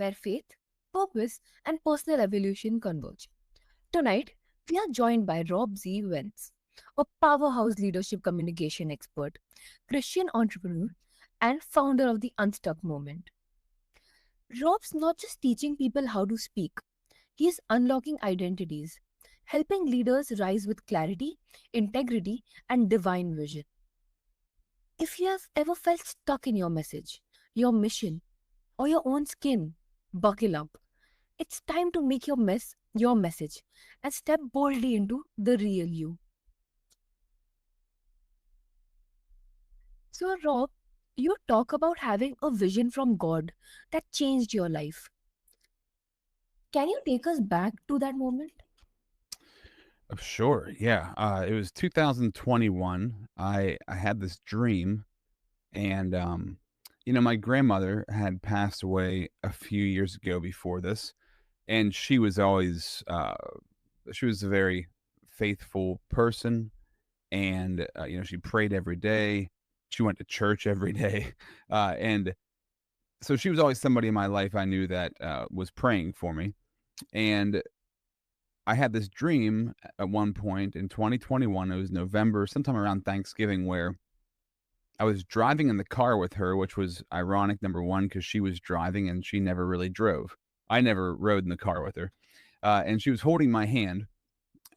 where faith, purpose, and personal evolution converge. Tonight, we are joined by Rob Z. Wentz, a powerhouse leadership communication expert, Christian entrepreneur, and founder of the Unstuck Movement. Rob's not just teaching people how to speak, he is unlocking identities, helping leaders rise with clarity, integrity, and divine vision. If you have ever felt stuck in your message, your mission, or your own skin, buckle up. It's time to make your message and step boldly into the real you. So, Rob, you talk about having a vision from God that changed your life. Can you take us back to that moment? Sure. Yeah. It was 2021. I had this dream, and my grandmother had passed away a few years ago before this, and she was a very faithful person, and she prayed every day. She went to church every day, and so she was always somebody in my life I knew that was praying for me, and I had this dream at one point in 2021. It was November, sometime around Thanksgiving, where I was driving in the car with her, which was ironic, number one, because she was driving and she never really drove. I never rode in the car with her. And she was holding my hand,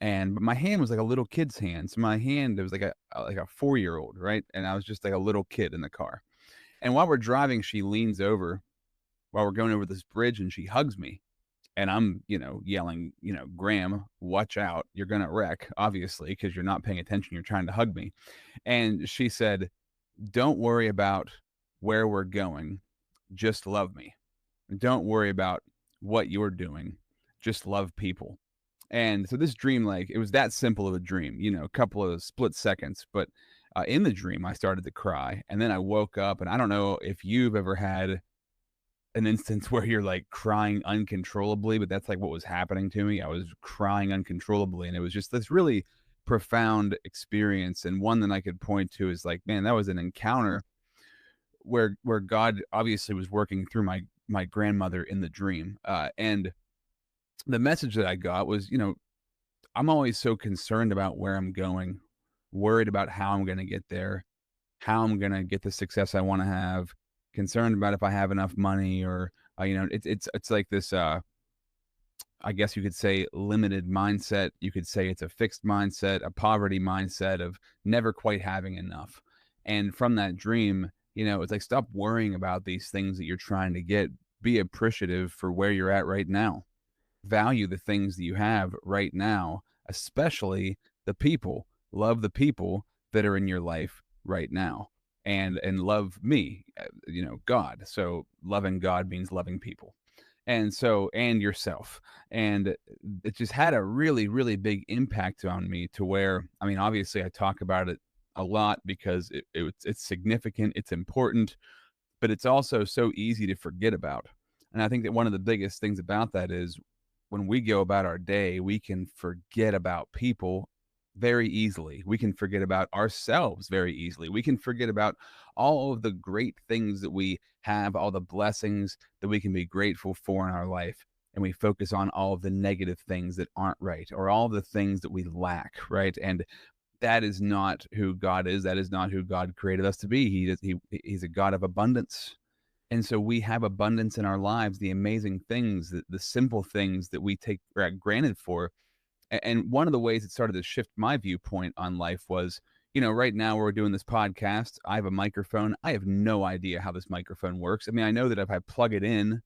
and but my hand was like a little kid's hand. So my hand, it was like a 4-year-old, right? And I was just like a little kid in the car. And while we're driving, she leans over while we're going over this bridge and she hugs me. And I'm, yelling, Graham, watch out. You're going to wreck, obviously, because you're not paying attention. You're trying to hug me. And she said, don't worry about where we're going. Just love me. Don't worry about what you're doing. Just love people. And so this dream, like, it was that simple of a dream, a couple of split seconds. But in the dream, I started to cry. And then I woke up, and I don't know if you've ever had an instance where you're like crying uncontrollably, but that's like what was happening to me. I was crying uncontrollably, and it was just this really profound experience, and one that I could point to is like, man, that was an encounter where God obviously was working through my grandmother in the dream. And the message that I got was, I'm always so concerned about where I'm going, worried about how I'm going to get there, how I'm going to get the success I want to have, concerned about if I have enough money, or it's like this I guess you could say limited mindset. You could say it's a fixed mindset, a poverty mindset of never quite having enough. And from that dream, it's like, stop worrying about these things that you're trying to get. Be appreciative for where you're at right now. Value the things that you have right now, especially the people. Love the people that are in your life right now, and love me, God. So loving God means loving people, and yourself. And it just had a really, really big impact on me, to where, I mean, obviously I talk about it a lot because it's significant, it's important, but it's also so easy to forget about. And I think that one of the biggest things about that is, when we go about our day, we can forget about people very easily. We can forget about ourselves very easily. We can forget about all of the great things that we have, all the blessings that we can be grateful for in our life. And we focus on all of the negative things that aren't right, or all the things that we lack, right? And that is not who God is. That is not who God created us to be. He's a God of abundance. And so we have abundance in our lives, the amazing things, the simple things that we take granted for. And one of the ways it started to shift my viewpoint on life was, right now we're doing this podcast. I have a microphone. I have no idea how this microphone works. I mean, I know that if I plug it in,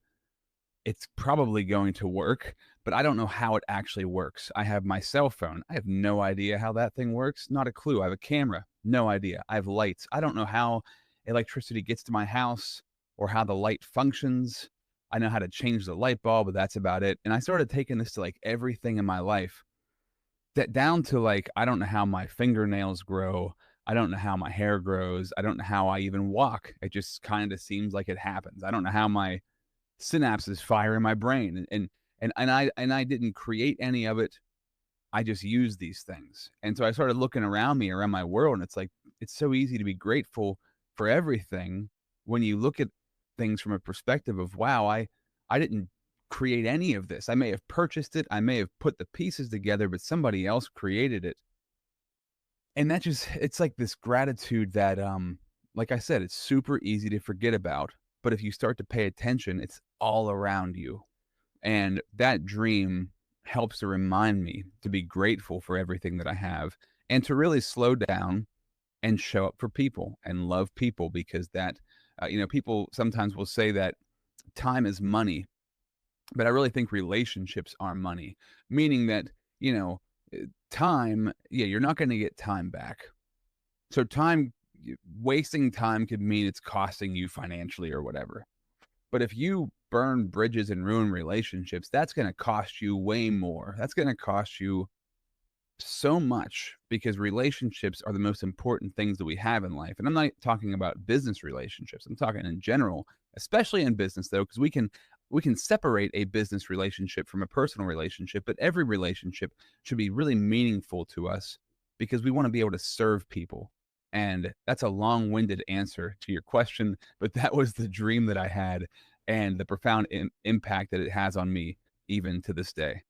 it's probably going to work, but I don't know how it actually works. I have my cell phone. I have no idea how that thing works. Not a clue. I have a camera. No idea. I have lights. I don't know how electricity gets to my house or how the light functions. I know how to change the light bulb, but that's about it. And I started taking this to like everything in my life, that down to like, I don't know how my fingernails grow. I don't know how my hair grows. I don't know how I even walk. It just kind of seems like it happens. I don't know how my synapses fire in my brain, and I didn't create any of it. I just use these things. And so I started looking around me, around my world, and it's like, it's so easy to be grateful for everything when you look at things from a perspective of, wow, I I didn't create any of this. I may have purchased it, I may have put the pieces together, but somebody else created it. And that just it's like this gratitude that, like I said, it's super easy to forget about, but if you start to pay attention, it's all around you. And that dream helps to remind me to be grateful for everything that I have and to really slow down and show up for people and love people because that, people sometimes will say that time is money, but I really think relationships are money, meaning that, you know, time, yeah, you're not going to get time back. So wasting time could mean it's costing you financially or whatever. But if you burn bridges and ruin relationships, that's going to cost you way more. That's going to cost you so much because relationships are the most important things that we have in life. And I'm not talking about business relationships. I'm talking in general, especially in business though, because we can separate a business relationship from a personal relationship, but every relationship should be really meaningful to us because we want to be able to serve people. And that's a long-winded answer to your question, but that was the dream that I had and the profound impact that it has on me even to this day.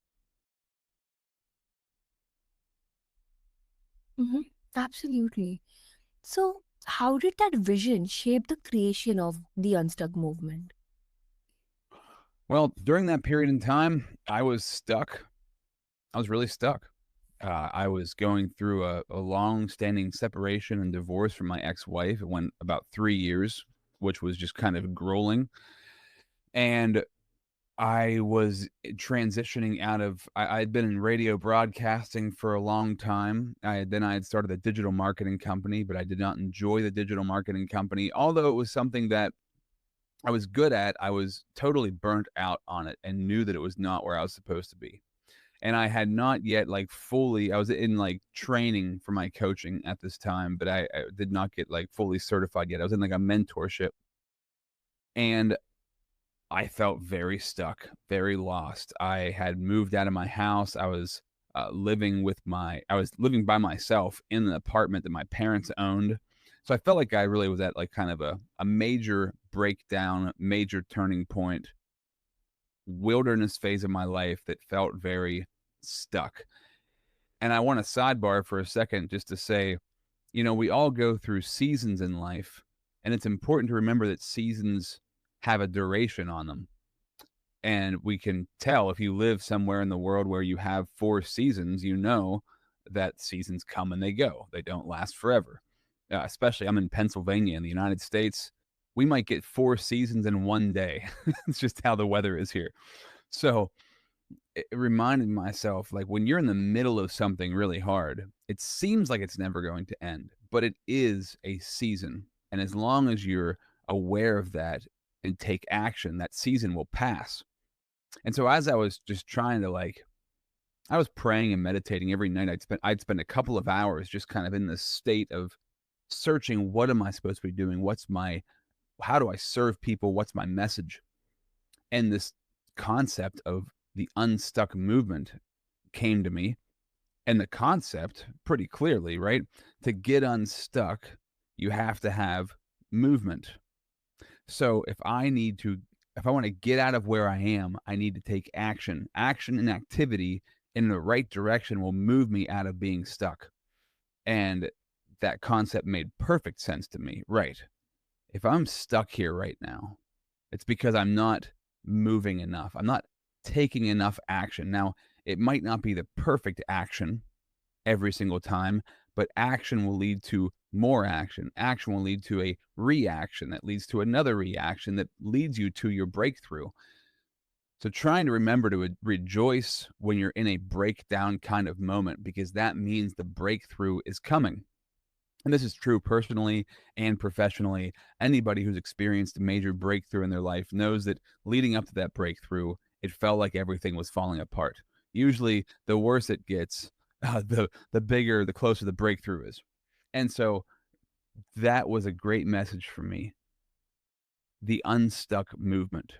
Hmm. Absolutely. So, how did that vision shape the creation of the Unstuck movement? Well, during that period in time, I was stuck. I was really stuck. I was going through a long-standing separation and divorce from my ex-wife. It went about 3 years, which was just kind of grueling. And I was transitioning out of. I had been in radio broadcasting for a long time. I had started a digital marketing company, but I did not enjoy the digital marketing company. Although it was something that I was good at, I was totally burnt out on it and knew that it was not where I was supposed to be. And I had not yet like fully I was in like training for my coaching at this time, but I did not get like fully certified yet. I was in like a mentorship and I felt very stuck, very lost. I had moved out of my house. I was living by myself in an apartment that my parents owned. So I felt like I really was at like kind of a major breakdown, major turning point, wilderness phase of my life that felt very stuck. And I want to sidebar for a second just to say, we all go through seasons in life, and it's important to remember that seasons have a duration on them. And we can tell if you live somewhere in the world where you have 4 seasons, that seasons come and they go. They don't last forever. Especially, I'm in Pennsylvania in the United States. We might get 4 seasons in one day. It's just how the weather is here. So it reminded myself like when you're in the middle of something really hard, it seems like it's never going to end, but it is a season. And as long as you're aware of that and take action, that season will pass. And so as I was just trying to I was praying and meditating every night. I'd spend a couple of hours just kind of in this state of searching what am I supposed to be doing? How do I serve people? What's my message? And this concept of the unstuck movement came to me. And the concept pretty clearly, right? To get unstuck, you have to have movement. So if I want to get out of where I am, I need to take action. Action and activity in the right direction will move me out of being stuck. And that concept made perfect sense to me. Right. If I'm stuck here right now, it's because I'm not moving enough. I'm not taking enough action. Now, it might not be the perfect action every single time, but action will lead to more action. Action will lead to a reaction that leads to another reaction that leads you to your breakthrough. So, trying to remember to rejoice when you're in a breakdown kind of moment, because that means the breakthrough is coming. And this is true personally and professionally. Anybody who's experienced a major breakthrough in their life knows that leading up to that breakthrough, it felt like everything was falling apart. Usually, the worse it gets, the closer the breakthrough is. And so that was a great message for me. The unstuck movement.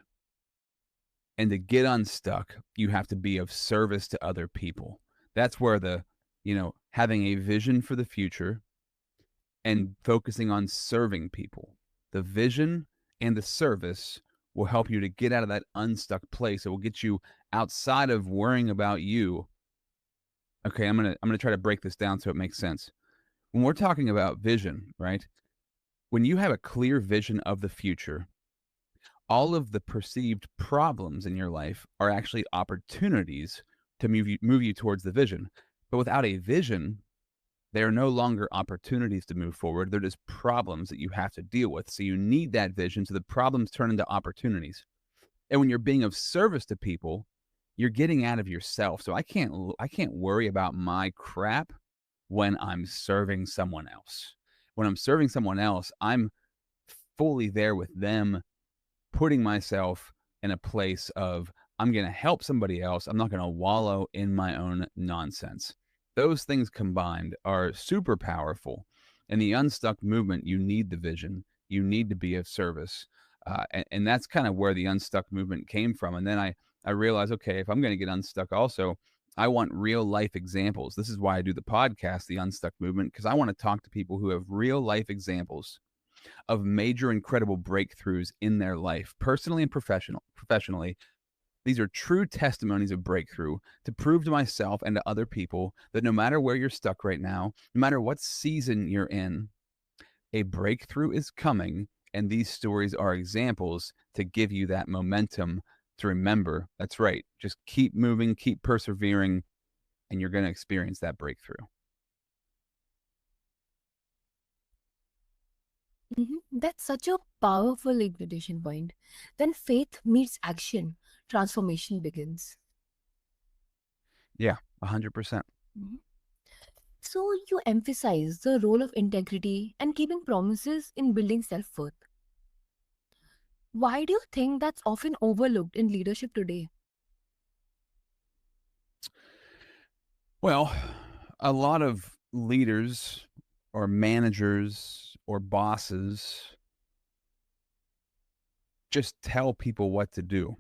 And to get unstuck, you have to be of service to other people. That's where having a vision for the future and focusing on serving people. The vision and the service will help you to get out of that unstuck place. It will get you outside of worrying about you. Okay, I'm gonna try to break this down so it makes sense. When we're talking about vision, right? When you have a clear vision of the future, all of the perceived problems in your life are actually opportunities to move you towards the vision. But without a vision, they are no longer opportunities to move forward. They're just problems that you have to deal with. So you need that vision so the problems turn into opportunities. And when you're being of service to people, you're getting out of yourself. So I can't worry about my crap when I'm serving someone else. When I'm serving someone else, I'm fully there with them, putting myself in a place of I'm going to help somebody else. I'm not going to wallow in my own nonsense. Those things combined are super powerful. In the unstuck movement, you need the vision. You need to be of service. And that's kind of where the unstuck movement came from. And then I realized, okay, if I'm going to get unstuck also, I want real life examples. This is why I do the podcast, The Unstuck Movement, because I want to talk to people who have real life examples of major incredible breakthroughs in their life, personally and professionally. These are true testimonies of breakthrough to prove to myself and to other people that no matter where you're stuck right now, no matter what season you're in, a breakthrough is coming. And these stories are examples to give you that momentum to remember that's right. Just keep moving, keep persevering, and you're going to experience that breakthrough. That's such a powerful invitation point. When faith meets action, transformation begins. Yeah, 100%. Mhm. So, you emphasize the role of integrity and keeping promises in building self worth. Why do you think that's often overlooked in leadership today? Well, a lot of leaders or managers or bosses just tell people what to do.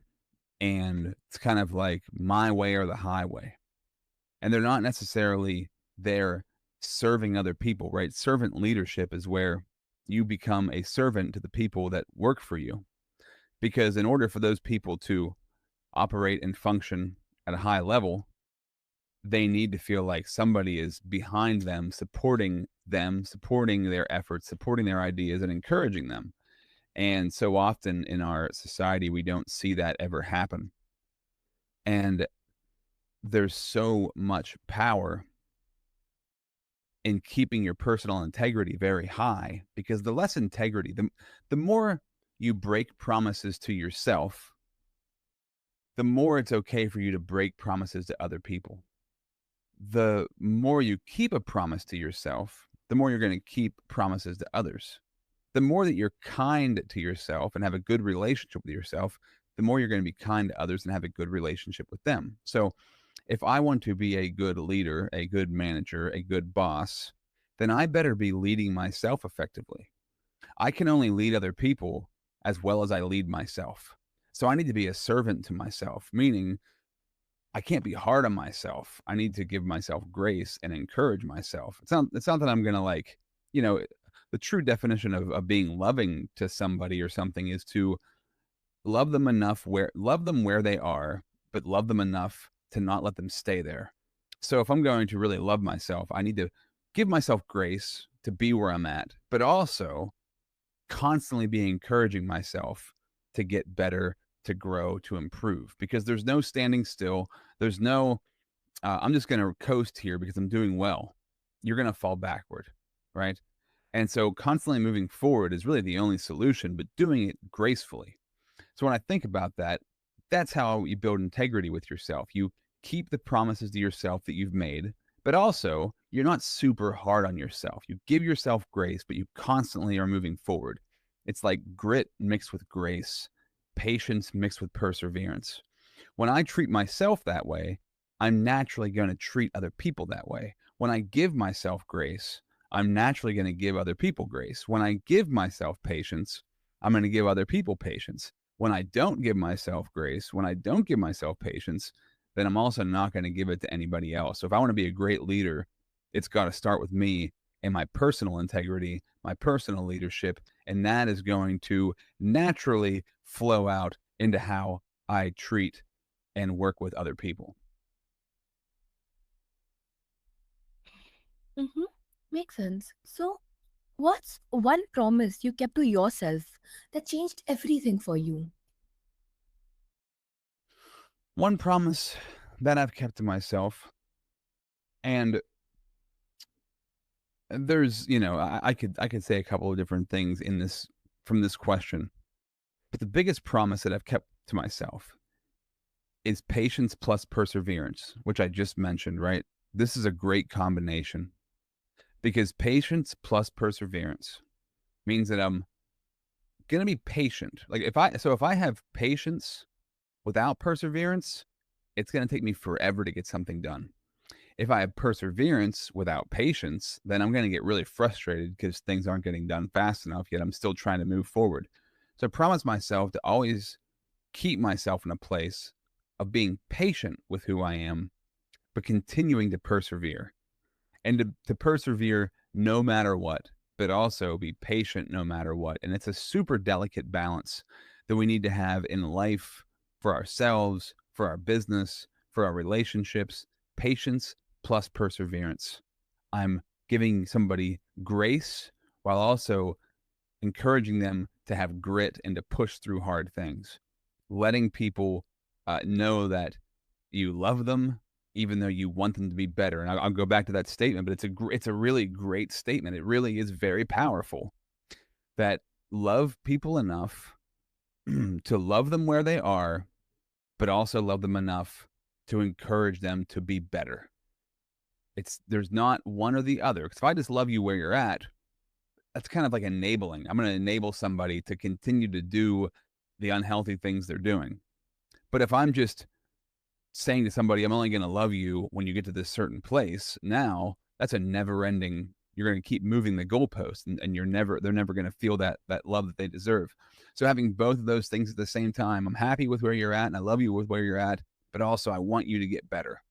And it's kind of like my way or the highway. And they're not necessarily there serving other people, right? Servant leadership is where you become a servant to the people that work for you. Because in order for those people to operate and function at a high level, they need to feel like somebody is behind them, supporting their efforts, supporting their ideas, and encouraging them. And so often in our society, we don't see that ever happen. And there's so much power in keeping your personal integrity very high because the less integrity, the more you break promises to yourself, the more it's okay for you to break promises to other people. The more you keep a promise to yourself, the more you're going to keep promises to others. The more that you're kind to yourself and have a good relationship with yourself, the more you're going to be kind to others and have a good relationship with them. So, if I want to be a good leader, a good manager, a good boss, then I better be leading myself effectively. I can only lead other people as well as I lead myself. So, I need to be a servant to myself, meaning I can't be hard on myself. I need to give myself grace and encourage myself. It's not that I'm gonna like, you know, the true definition of being loving to somebody or something is to love them where they are, but love them enough to not let them stay there. So if I'm going to really love myself, I need to give myself grace to be where I'm at, but also constantly be encouraging myself to get better, to grow, to improve because there's no standing still. There's no, I'm just going to coast here because I'm doing well. You're going to fall backward, right? And so constantly moving forward is really the only solution, but doing it gracefully. So when I think about that, that's how you build integrity with yourself. You keep the promises to yourself that you've made, but also you're not super hard on yourself. You give yourself grace, but you constantly are moving forward. It's like grit mixed with grace, patience mixed with perseverance. When I treat myself that way, I'm naturally going to treat other people that way. When I give myself grace, I'm naturally going to give other people grace. When I give myself patience, I'm going to give other people patience. When I don't give myself grace, when I don't give myself patience, then I'm also not going to give it to anybody else. So if I want to be a great leader, it's got to start with me and my personal integrity, my personal leadership, and that is going to naturally flow out into how I treat and work with other people. Mm-hmm. Makes sense. So, what's one promise you kept to yourself that changed everything for you? One promise that I've kept to myself, and there's, I could say a couple of different things in this from this question, but the biggest promise that I've kept to myself is patience plus perseverance, which I just mentioned, right? This is a great combination because patience plus perseverance means that I'm going to be patient. Like if I have patience without perseverance, it's going to take me forever to get something done. If I have perseverance without patience, then I'm going to get really frustrated because things aren't getting done fast enough, yet I'm still trying to move forward. So I promise myself to always keep myself in a place of being patient with who I am, but continuing to persevere and to persevere no matter what, but also be patient no matter what. And it's a super delicate balance that we need to have in life for ourselves, for our business, for our relationships. Patience plus perseverance. I'm giving somebody grace while also encouraging them to have grit and to push through hard things, letting people know that you love them even though you want them to be better. And I'll go back to that statement, but it's a really great statement. It really is very powerful that love people enough to love them where they are, but also love them enough to encourage them to be better. There's not one or the other. Because if I just love you where you're at, that's kind of like enabling. I'm going to enable somebody to continue to do the unhealthy things they're doing. But if I'm just saying to somebody, I'm only going to love you when you get to this certain place, now that's a never ending. You're going to keep moving the goalpost and they're never going to feel that love that they deserve. So having both of those things at the same time, I'm happy with where you're at and I love you with where you're at, but also I want you to get better.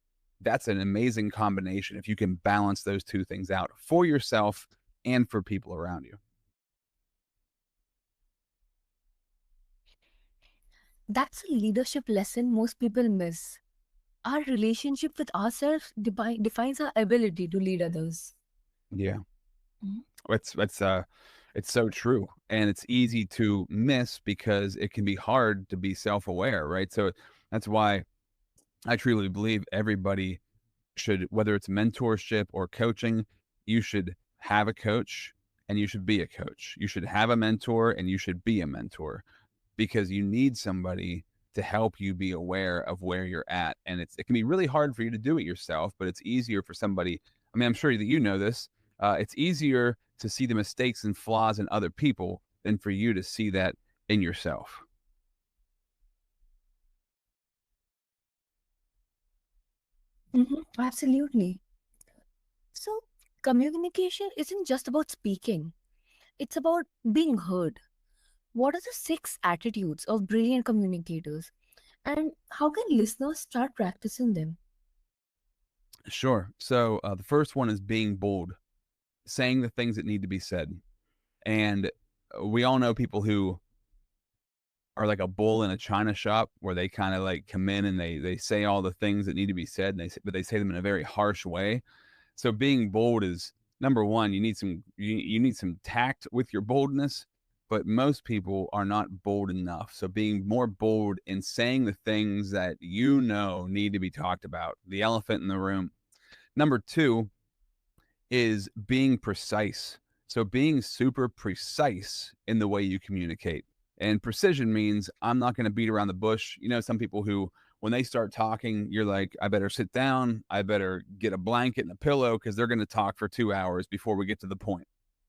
That's an amazing combination if you can balance those two things out for yourself and for people around you. That's a leadership lesson most people miss. Our relationship with ourselves defines our ability to lead others. Yeah. Mhm. It's so true, and it's easy to miss because it can be hard to be self-aware, right? So that's why I truly believe everybody should, whether it's mentorship or coaching, you should have a coach and you should be a coach. You should have a mentor and you should be a mentor because you need somebody to help you be aware of where you're at. And it can be really hard for you to do it yourself, but it's easier for somebody. I mean, I'm sure that you know this. It's easier to see the mistakes and flaws in other people than for you to see that in yourself. Absolutely. So, communication isn't just about speaking, it's about being heard. What are the six attitudes of brilliant communicators, and how can listeners start practicing them? Sure. So the first one is being bold, saying the things that need to be said. And we all know people who are like a bull in a china shop where they kind of like come in and they say all the things that need to be said, and but they say them in a very harsh way. So being bold is number one. You need some tact with your boldness, but most people are not bold enough. So being more bold in saying the things that you know need to be talked about, the elephant in the room. Number two is being precise. So being super precise in the way you communicate. And precision means I'm not going to beat around the bush. You know, some people who, when they start talking, you're like, I better sit down. I better get a blanket and a pillow because they're going to talk for 2 hours before we get to the point.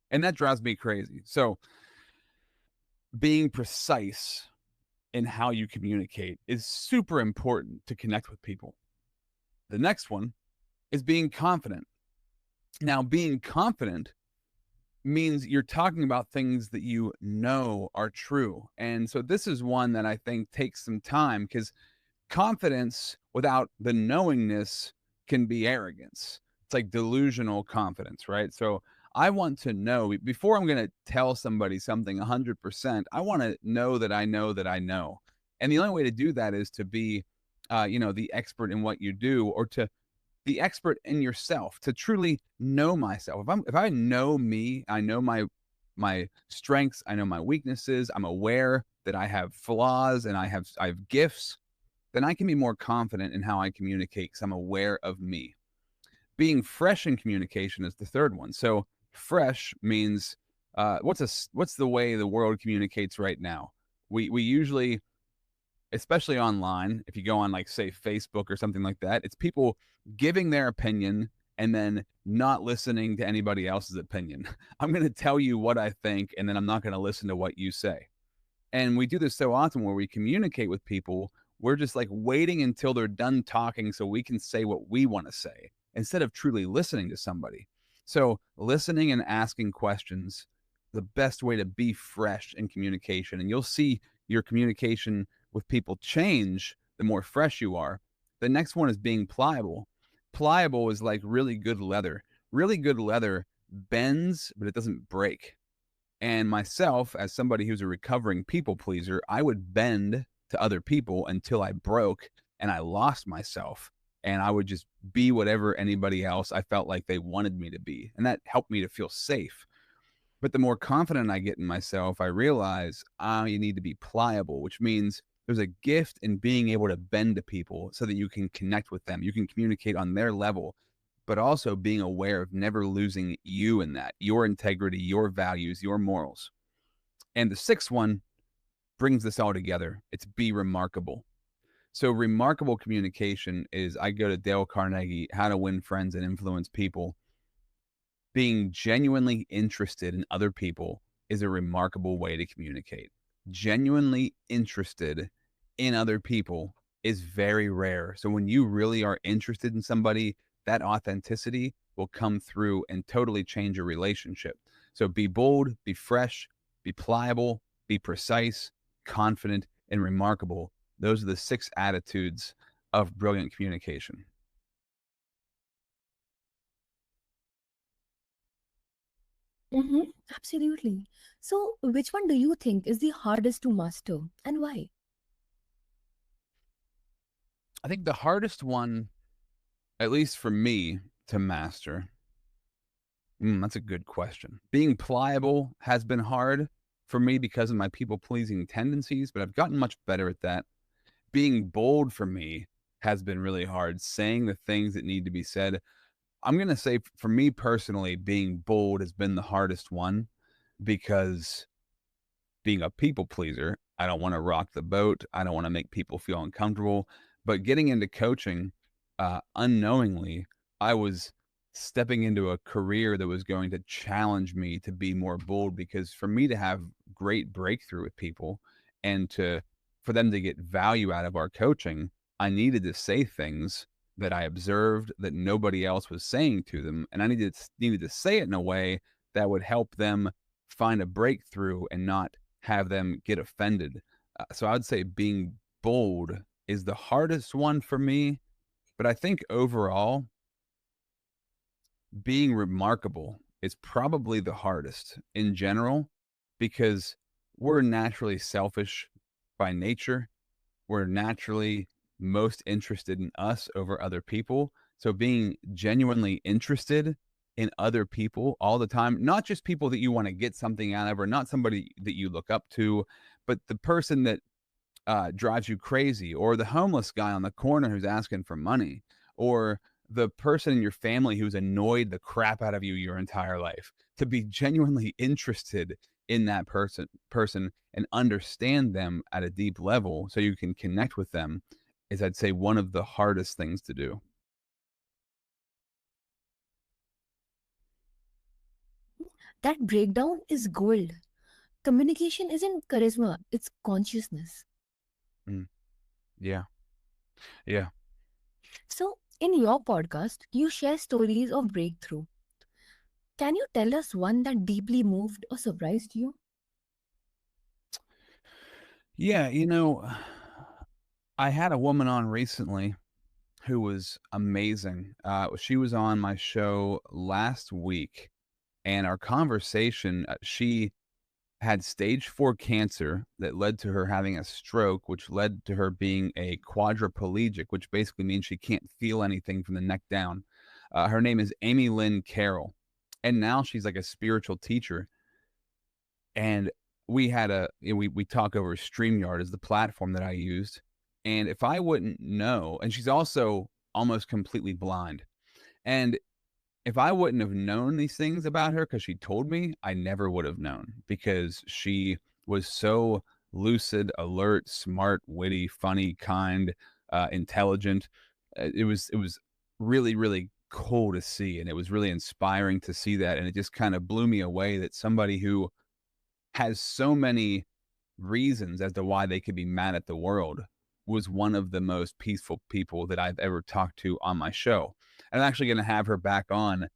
And that drives me crazy. So being precise in how you communicate is super important to connect with people. The next one is being confident. Now, being confident means you're talking about things that you know are true. And so this is one that I think takes some time because confidence without the knowingness can be arrogance. It's like delusional confidence, right? So I want to know before I'm going to tell somebody something 100%. I want to know that I know that I know. And the only way to do that is to be, the expert in what you do, or to the expert in yourself, to truly know myself. If I know me, I know my strengths, I know my weaknesses, I'm aware that I have flaws and I have gifts, then I can be more confident in how I communicate because I'm aware of me. Being fresh in communication is the third one. So fresh means what's the way the world communicates right now? We usually, especially online, if you go on, like, say, Facebook or something like that, it's people giving their opinion and then not listening to anybody else's opinion. I'm going to tell you what I think, and then I'm not going to listen to what you say. And we do this so often where we communicate with people, we're just like waiting until they're done talking so we can say what we want to say instead of truly listening to somebody. So, listening and asking questions, the best way to be fresh in communication. And you'll see your communication with people change the more fresh you are. The next one is being pliable. Pliable is like really good leather. Really good leather bends, but it doesn't break. And myself, as somebody who's a recovering people pleaser, I would bend to other people until I broke and I lost myself. And I would just be whatever anybody else I felt like they wanted me to be. And that helped me to feel safe. But the more confident I get in myself, I realize you need to be pliable, which means there's a gift in being able to bend to people so that you can connect with them. You can communicate on their level, but also being aware of never losing you in that, your integrity, your values, your morals. And the sixth one brings this all together. It's be remarkable. So, remarkable communication is, I go to Dale Carnegie, How to Win Friends and Influence People. Being genuinely interested in other people is a remarkable way to communicate. Genuinely interested in other people is very rare. So when you really are interested in somebody, that authenticity will come through and totally change your relationship. So be bold, be fresh, be pliable, be precise, confident, and remarkable. Those are the 6 attitudes of brilliant communication. Mm-hmm. Absolutely. So, which one do you think is the hardest to master and why? I think the hardest one, at least for me, to master. That's a good question. Being pliable has been hard for me because of my people pleasing tendencies, but I've gotten much better at that. Being bold for me has been really hard, saying the things that need to be said. I'm going to say, for me personally, being bold has been the hardest one because being a people pleaser, I don't want to rock the boat. I don't want to make people feel uncomfortable. But getting into coaching, unknowingly, I was stepping into a career that was going to challenge me to be more bold, because for me to have great breakthrough with people and for them to get value out of our coaching, I needed to say things that I observed that nobody else was saying to them. And I needed to say it in a way that would help them find a breakthrough and not have them get offended. So I'd say being bold is the hardest one for me, but I think overall, being remarkable is probably the hardest in general, because we're naturally selfish by nature. We're naturally most interested in us over other people. So being genuinely interested in other people all the time, not just people that you want to get something out of, or not somebody that you look up to, but the person that drives you crazy, or the homeless guy on the corner who's asking for money, or the person in your family who's annoyed the crap out of you your entire life. To be genuinely interested in that person and understand them at a deep level so you can connect with them is, I'd say, one of the hardest things to do. That breakdown is gold. Communication isn't charisma, it's consciousness. Mm, yeah, yeah. So, in your podcast, you share stories of breakthrough. Can you tell us one that deeply moved or surprised you? Yeah, I had a woman on recently who was amazing. She was on my show last week, And our conversation, she had stage 4 cancer that led to her having a stroke, which led to her being a quadriplegic, which basically means she can't feel anything from the neck down. Her name is Amy Lynn Carroll, and now she's like a spiritual teacher. And we had we talk over StreamYard is the platform that I used. And if I wouldn't know, and she's also almost completely blind. And if I wouldn't have known these things about her because she told me, I never would have known because she was so lucid, alert, smart, witty, funny, kind, intelligent. It was really really cool to see, and it was really inspiring to see that, and it just kind of blew me away that somebody who has so many reasons as to why they could be mad at the world was one of the most peaceful people that I've ever talked to on my show. And I'm actually going to have her back on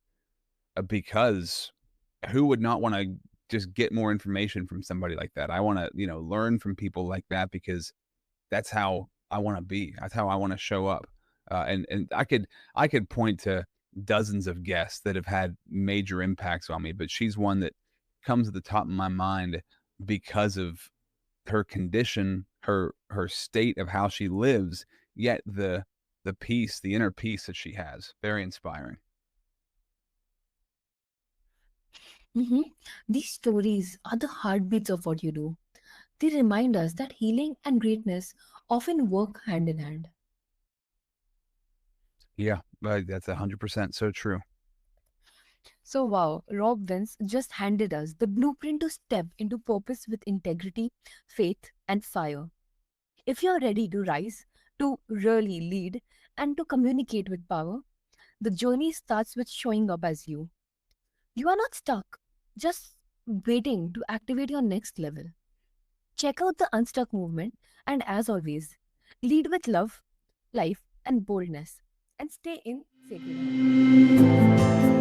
because who would not want to just get more information from somebody like that? I want to, learn from people like that because that's how I want to be. That's how I want to show up. And I could point to dozens of guests that have had major impacts on me, but she's one that comes at the top of my mind because of her condition, her state of how she lives, yet the peace, the inner peace that she has. Very inspiring. Mhm. These stories are the heartbeats of what you do. They remind us that healing and greatness often work hand in hand. Yeah, that's 100% so true. So, wow, Rob Wentz just handed us the blueprint to step into purpose with integrity, faith, and fire. If you're ready to rise, to really lead, and to communicate with power, the journey starts with showing up as you. You are not stuck, just waiting to activate your next level. Check out the Unstuck movement, and as always, lead with love, life, and boldness, and stay in sacred harmony.